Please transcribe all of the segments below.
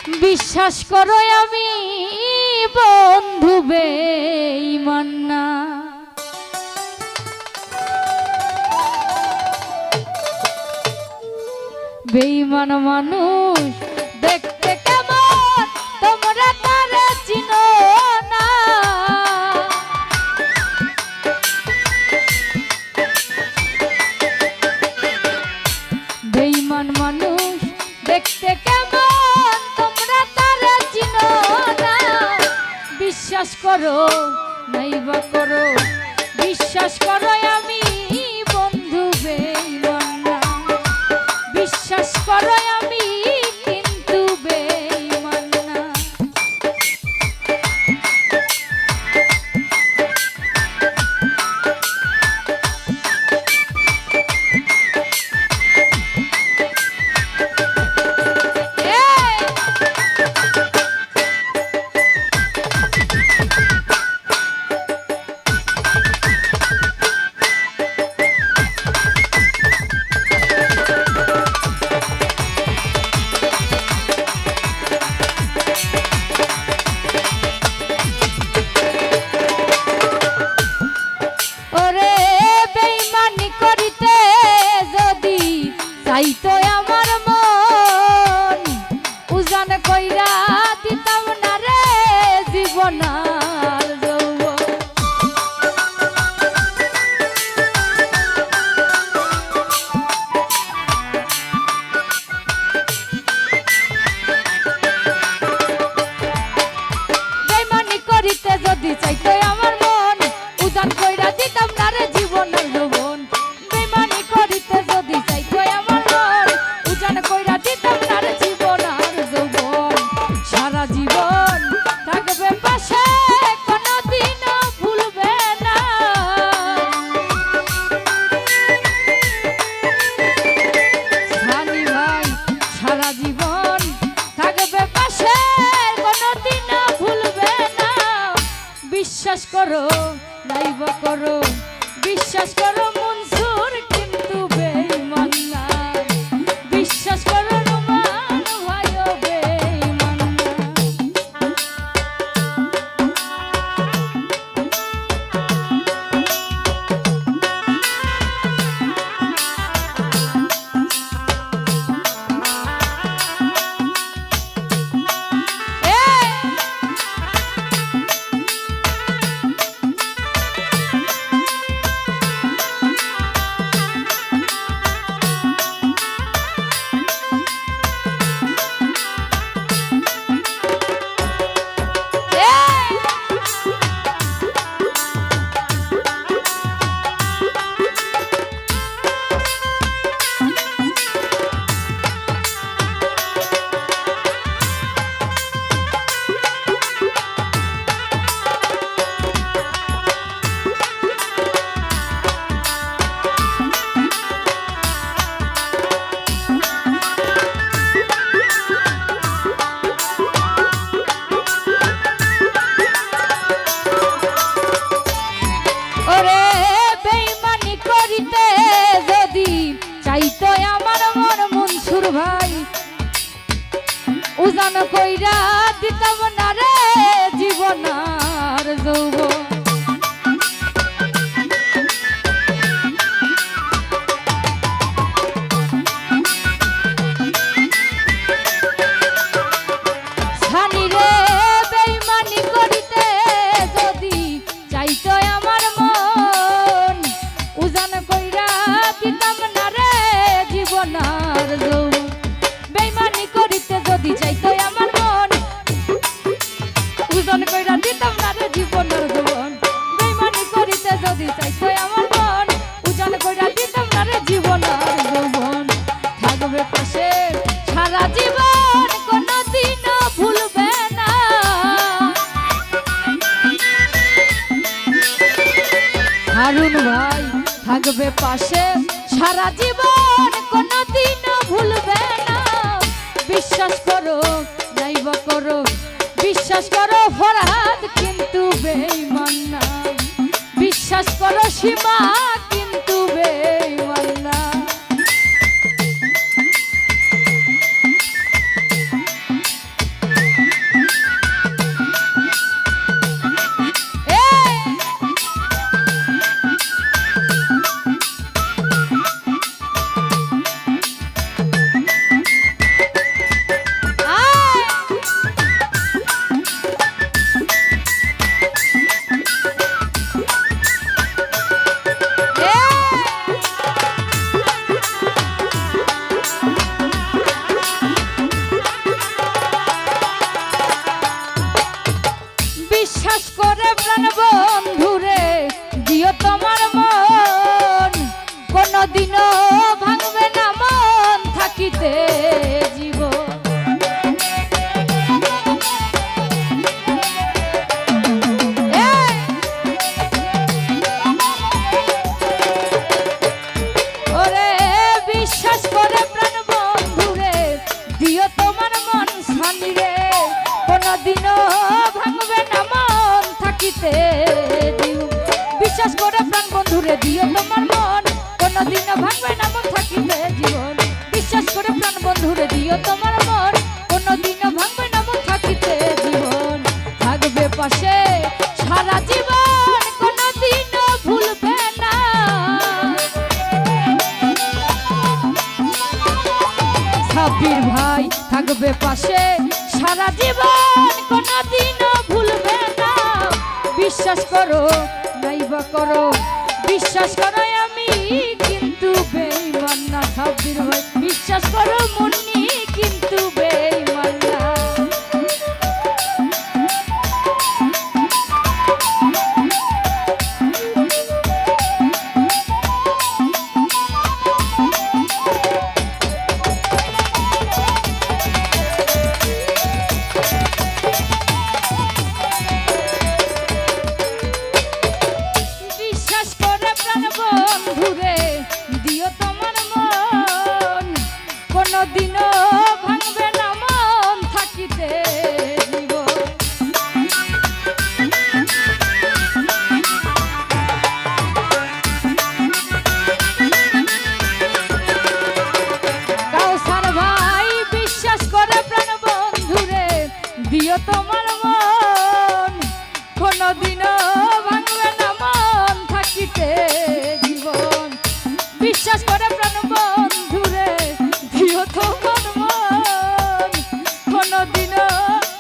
বিশ্বাস করো আমি বন্ধু বেঈমান না। বেঈমান মানুষ দেখতে কেমন তোমরা তারে চিনো না। বেঈমান মানুষ দেখতে কেমন তোমরা তারে চিনো না। বিশ্বাস করো নাইবা করো, বিশ্বাস করো আমি বন্ধু বেঈমান না। বিশ্বাস করো আমি কিন্তু বেঈমান না। চাইতো আমার মন উজান কইরা দিতাম না রে জীবন আর যৌবন। বেঈমানি করিতে যদি চাইতো আমার মন উজান কইরা দিতাম না রে জীবন আর যৌবন। বেঈমানি করিতে যদি চাইতো আমার উজান কইরা দিতাম না রে জীবন আর যৌবন। সারা জীবন থাকবে পাশে কোনদিনও ভুলবে না। সানি ভাই সারা জীবন থাকবে পাশে কোনদিনও ভুলবে না। বিশ্বাস করো নাইবা করো, বিশ্বাস করো মনসুর কিন্তু বেঈমান না। বিশ্বাস করো রুমান ভাইও বেঈমান না। চাইতো আমার মন মনসুর ভাই উজান কইরা দিতাম না রে জীবন আর যৌবন। সানি রে বেঈমানি করিতে যদি চাইতো আমার মন উজান কইরা দিতাম না রে জীবন আর যৌবন। বেঈমানি করিতে যদি চাইতো আমার মন উজান কইরা দিতাম না রে জীবন আর যৌবন। বেঈমানি করিতে যদি চাইতো আমার মন উজান কইরা দিতাম না রে জীবন আর যৌবন। থাকবে পাশে সারা জীবন কোনদিনও ভুলবে না। হারুন ভাই থাকবে পাশে সারা জীবন কোনদিনও ভুলবে না। বিশ্বাস করো নাইবা করো, বিশ্বাস করো ফরহাদ কিন্তু বেঈমান না। বিশ্বাস করো সীমা কিন্তু বেঈমান না। করে প্রাণ বন্ধুরে দিও তোমার মন, কোনদিনও ভাঙবে না মন থাকিতে জীবন। ওরে বিশ্বাস করে প্রাণ বন্ধুরে দিও তোমার মন শানি রে, কোনদিনও ভাঙবে না মন থাকিতে জীবন। বিশ্বাস করে প্রাণ বন্ধুরে দিও তোমার মন, কোনদিনও ভাঙবে না মন থাকিতে জীবন। বিশ্বাস করে প্রাণ বন্ধুরে দিও তোমার মন, কোনদিনও ভাঙবে না মন থাকিতে জীবন। থাকবে পাশে সারা জীবন, কোনদিনও ভুলবে না। সাব্বির ভাই থাকবে পাশে সারা জীবন, কোনদিনও ভুলবে না। বিশ্বাস করো নাইবা করো, বিশ্বাস করো আমি কিন্তু বেঈমান না। সাব্বির ভাই বিশ্বাস করো মুন্নি কিন্তু বেঈমান না। বিশ্বাস করে প্রাণ বন্ধুরে দিও তোমার মন, কোনদিনও ভাঙবে না মন থাকিতে জীবন। কাউসার ভাই বিশ্বাস করে প্রাণ বন্ধুরে দিও তোমার মন, কোনদিনও ভাঙবে না মন থাকিতে জীবন। বিশ্বাস করে প্রাণ বন্ধুরে দিও তোমার মন, কোনদিনও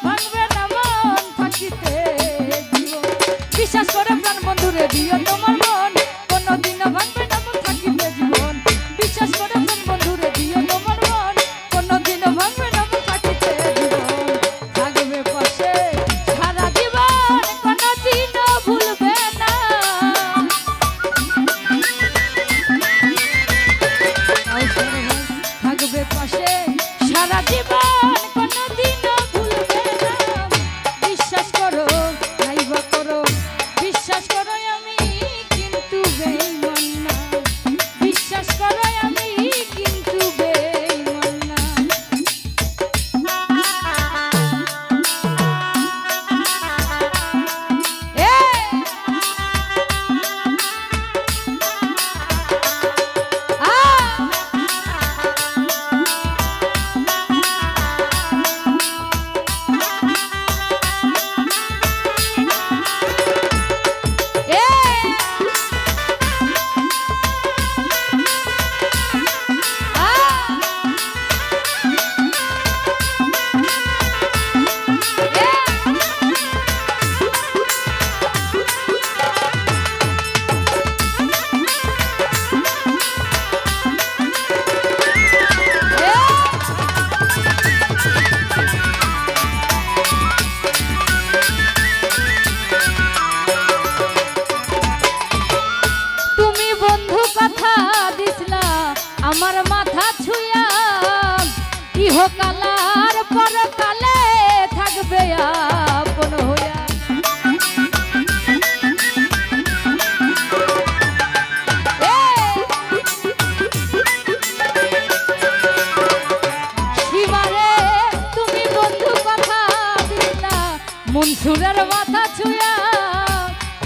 ভাঙবে না মন থাকিতে জীবন। বিশ্বাস করে প্রাণ বন্ধুরে দিও তোমার মন, কোনদিনও ভাঙবে না মন থাকিতে জীবন। বিশ্বাস করে প্রাণ বন্ধুরে দিও তোমার মন, কোনদিনও ভাঙবে না মন থাকিতে জীবন। থাকবে পাশে সারা জীবন, কোনদিনও ভুলবে না। থাকবে পাশে সারা জীবন, কোনদিনও ভুলবে না। বিশ্বাস করো নাইবা করো, বিশ্বাস করো আমি কিন্তু বেঈমান না। বিশ্বাস করো আমি কিন্তু বেঈমান না। তুমি বন্ধু কথা দিসলা আমার মাথা ছুঁয়া, ইহকালার পরকালে থাকবে আপন হইয়া। শিবারে তুমি বন্ধু কথা দিসলা মনসুরের মাথা ছুঁয়া,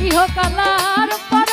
ইহকালার পর